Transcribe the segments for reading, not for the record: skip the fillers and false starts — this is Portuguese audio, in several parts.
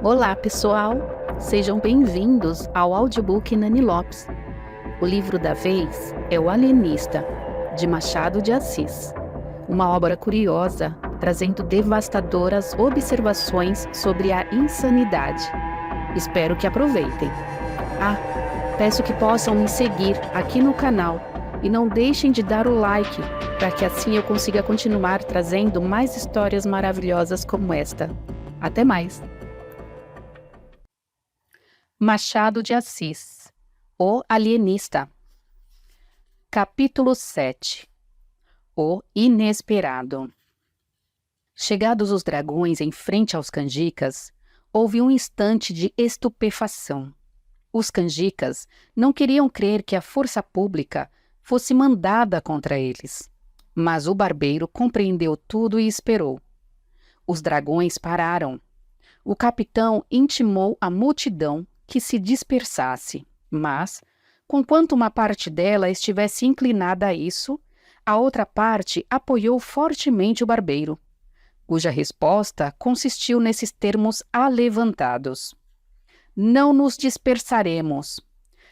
Olá, pessoal! Sejam bem-vindos ao audiobook Nani Lopes. O livro da vez é O Alienista, de Machado de Assis. Uma obra curiosa, trazendo devastadoras observações sobre a insanidade. Espero que aproveitem. Peço que possam me seguir aqui no canal e não deixem de dar o like, para que assim eu consiga continuar trazendo mais histórias maravilhosas como esta. Até mais! Machado de Assis, O Alienista. Capítulo 7. O Inesperado. Chegados os dragões em frente aos canjicas, houve um instante de estupefação. Os canjicas não queriam crer que a força pública fosse mandada contra eles. Mas o barbeiro compreendeu tudo e esperou. Os dragões pararam. O capitão intimou à multidão que se dispersasse, mas, conquanto uma parte dela estivesse inclinada a isso, a outra parte apoiou fortemente o barbeiro, cuja resposta consistiu nesses termos alevantados: "Não nos dispersaremos.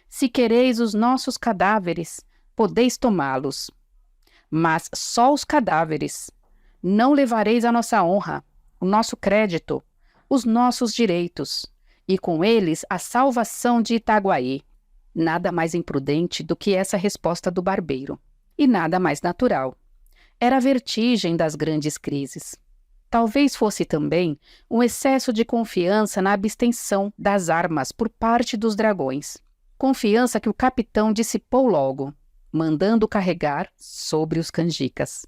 Se quereis os nossos cadáveres, podeis tomá-los. Mas só os cadáveres. Não levareis a nossa honra, o nosso crédito, os nossos direitos, e com eles a salvação de Itaguaí." Nada mais imprudente do que essa resposta do barbeiro, e nada mais natural. Era a vertigem das grandes crises. Talvez fosse também um excesso de confiança na abstenção das armas por parte dos dragões. Confiança que o capitão dissipou logo, mandando carregar sobre os canjicas.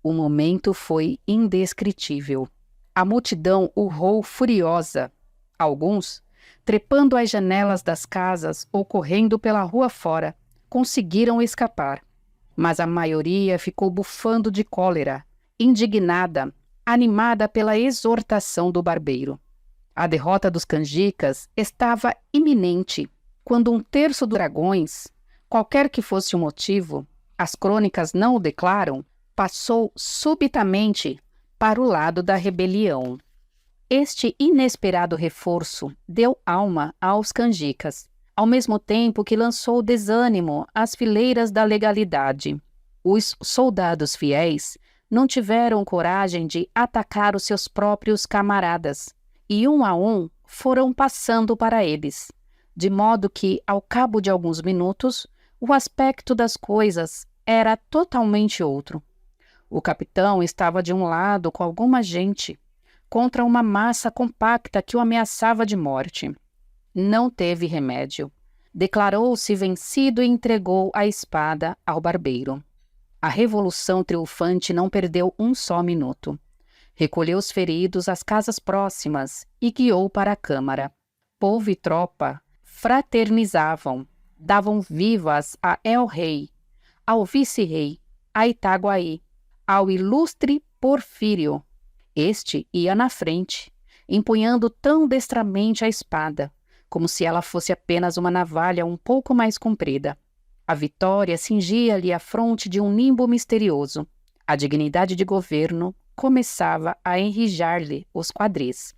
O momento foi indescritível. A multidão urrou furiosa. Alguns, trepando às janelas das casas ou correndo pela rua fora, conseguiram escapar. Mas a maioria ficou bufando de cólera, indignada, animada pela exortação do barbeiro. A derrota dos canjicas estava iminente, quando um terço dos dragões, qualquer que fosse o motivo, as crônicas não o declaram, passou subitamente para o lado da rebelião. Este inesperado reforço deu alma aos canjicas, ao mesmo tempo que lançou desânimo às fileiras da legalidade. Os soldados fiéis não tiveram coragem de atacar os seus próprios camaradas, e um a um foram passando para eles, de modo que, ao cabo de alguns minutos, o aspecto das coisas era totalmente outro. O capitão estava de um lado com alguma gente, contra uma massa compacta que o ameaçava de morte. Não teve remédio. Declarou-se vencido e entregou a espada ao barbeiro. A revolução triunfante não perdeu um só minuto. Recolheu os feridos às casas próximas e guiou para a câmara. Povo e tropa fraternizavam, davam vivas a El-Rei, ao vice-rei, a Itaguaí, ao ilustre Porfírio. Este ia na frente, empunhando tão destramente a espada, como se ela fosse apenas uma navalha um pouco mais comprida. A vitória cingia-lhe a fronte de um nimbo misterioso. A dignidade de governo começava a enrijar-lhe os quadris.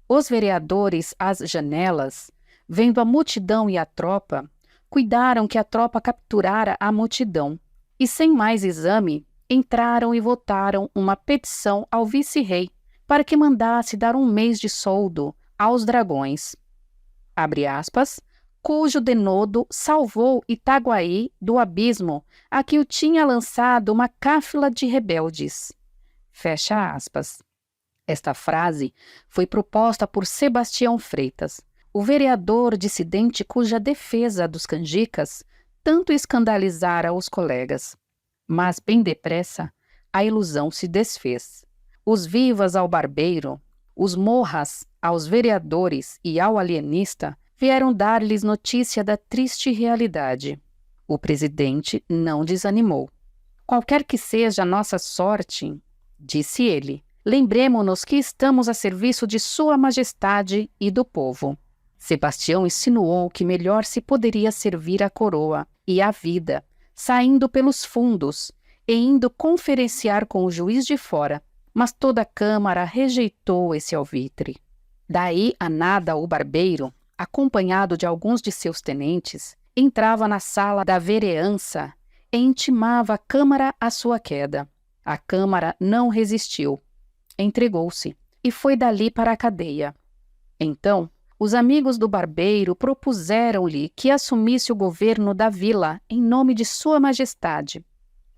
Os vereadores às janelas, vendo a multidão e a tropa, cuidaram que a tropa capturara a multidão, e sem mais exame, entraram e votaram uma petição ao vice-rei para que mandasse dar 1 mês de soldo aos dragões, abre aspas, cujo denodo salvou Itaguaí do abismo a que o tinha lançado uma cáfila de rebeldes. Fecha aspas. Esta frase foi proposta por Sebastião Freitas, o vereador dissidente cuja defesa dos canjicas tanto escandalizara os colegas. Mas, bem depressa, a ilusão se desfez. Os vivas ao barbeiro, os morras aos vereadores e ao alienista vieram dar-lhes notícia da triste realidade. O presidente não desanimou. "Qualquer que seja a nossa sorte", disse ele, "lembremo-nos que estamos a serviço de Sua Majestade e do povo." Sebastião insinuou que melhor se poderia servir a coroa e a vida, saindo pelos fundos e indo conferenciar com o juiz de fora, mas toda a Câmara rejeitou esse alvitre. Daí a nada o barbeiro, acompanhado de alguns de seus tenentes, entrava na sala da vereança e intimava a Câmara à sua queda. A Câmara não resistiu, entregou-se e foi dali para a cadeia. Então, os amigos do barbeiro propuseram-lhe que assumisse o governo da vila em nome de Sua Majestade.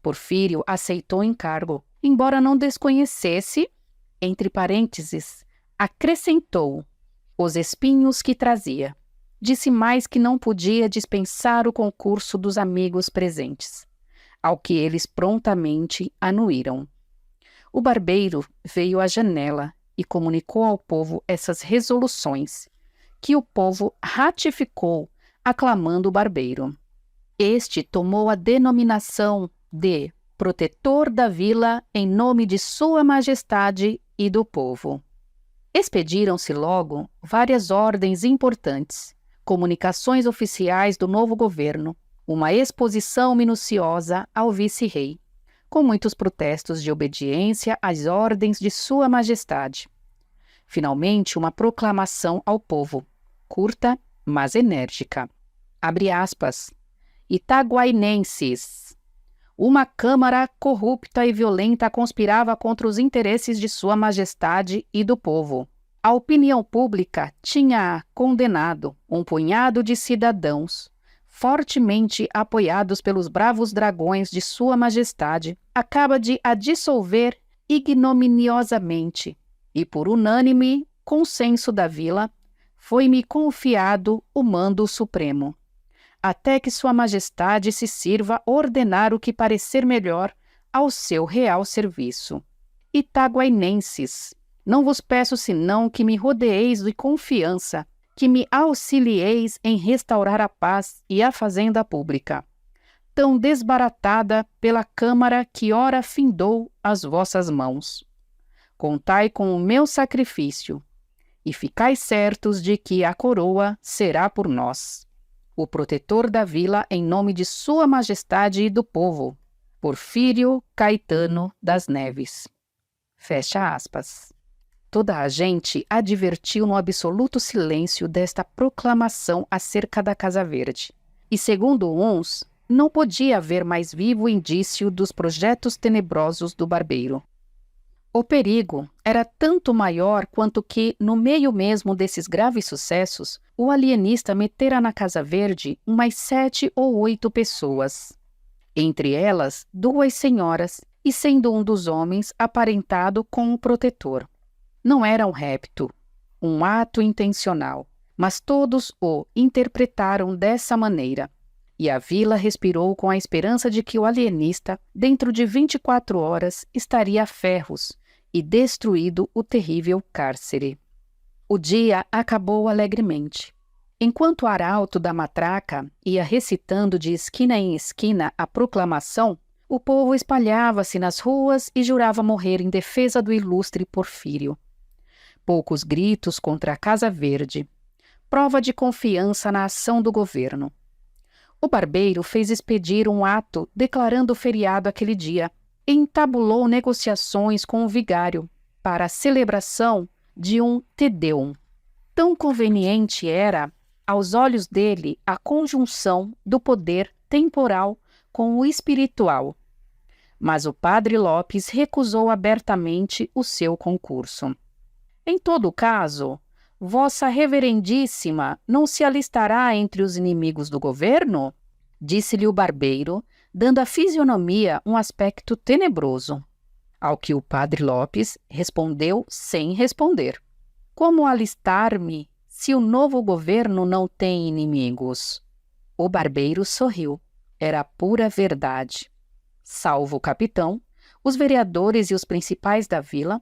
Porfírio aceitou o encargo, embora não desconhecesse, entre parênteses, acrescentou, os espinhos que trazia. Disse mais que não podia dispensar o concurso dos amigos presentes, ao que eles prontamente anuíram. O barbeiro veio à janela e comunicou ao povo essas resoluções, que o povo ratificou, aclamando o barbeiro. Este tomou a denominação de protetor da vila em nome de Sua Majestade e do povo. Expediram-se logo várias ordens importantes, comunicações oficiais do novo governo, uma exposição minuciosa ao vice-rei, com muitos protestos de obediência às ordens de Sua Majestade. Finalmente, uma proclamação ao povo, curta, mas enérgica. Abre aspas. Itaguainenses. Uma Câmara corrupta e violenta conspirava contra os interesses de Sua Majestade e do povo. A opinião pública tinha condenado um punhado de cidadãos, fortemente apoiados pelos bravos dragões de Sua Majestade, acaba de a dissolver ignominiosamente, e por unânime consenso da vila, foi-me confiado o mando supremo, até que Sua Majestade se sirva ordenar o que parecer melhor ao seu real serviço. Itaguainenses, não vos peço senão que me rodeeis de confiança, que me auxilieis em restaurar a paz e a fazenda pública, tão desbaratada pela Câmara que ora findou as vossas mãos. Contai com o meu sacrifício, e ficai certos de que a coroa será por nós. O protetor da vila em nome de Sua Majestade e do povo, Porfírio Caetano das Neves. Fecha aspas. Toda a gente advertiu no absoluto silêncio desta proclamação acerca da Casa Verde. E, segundo uns, não podia haver mais vivo indício dos projetos tenebrosos do barbeiro. O perigo era tanto maior quanto que, no meio mesmo desses graves sucessos, o alienista metera na Casa Verde umas 7 ou 8 pessoas. Entre elas, 2 senhoras, e sendo um dos homens aparentado com um protetor. Não era um rapto, um ato intencional, mas todos o interpretaram dessa maneira, e a vila respirou com a esperança de que o alienista, dentro de 24 horas, estaria a ferros e destruído o terrível cárcere. O dia acabou alegremente. Enquanto o arauto da matraca ia recitando de esquina em esquina a proclamação, o povo espalhava-se nas ruas e jurava morrer em defesa do ilustre Porfírio. Poucos gritos contra a Casa Verde, prova de confiança na ação do governo. O barbeiro fez expedir um ato declarando feriado aquele dia e entabulou negociações com o vigário para a celebração de um Te Deum. Tão conveniente era, aos olhos dele, a conjunção do poder temporal com o espiritual. Mas o padre Lopes recusou abertamente o seu concurso. Em todo caso, Vossa Reverendíssima não se alistará entre os inimigos do governo? Disse-lhe o barbeiro, dando à fisionomia um aspecto tenebroso. Ao que o padre Lopes respondeu sem responder. Como alistar-me se o novo governo não tem inimigos? O barbeiro sorriu. Era pura verdade. Salvo o capitão, os vereadores e os principais da vila,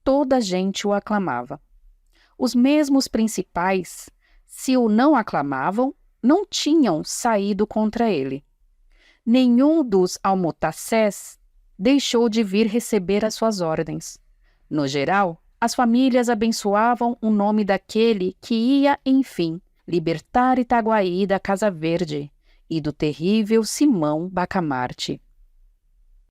toda a gente o aclamava. Os mesmos principais, se o não aclamavam, não tinham saído contra ele. Nenhum dos almotacés deixou de vir receber as suas ordens. No geral, as famílias abençoavam o nome daquele que ia, enfim, libertar Itaguaí da Casa Verde e do terrível Simão Bacamarte.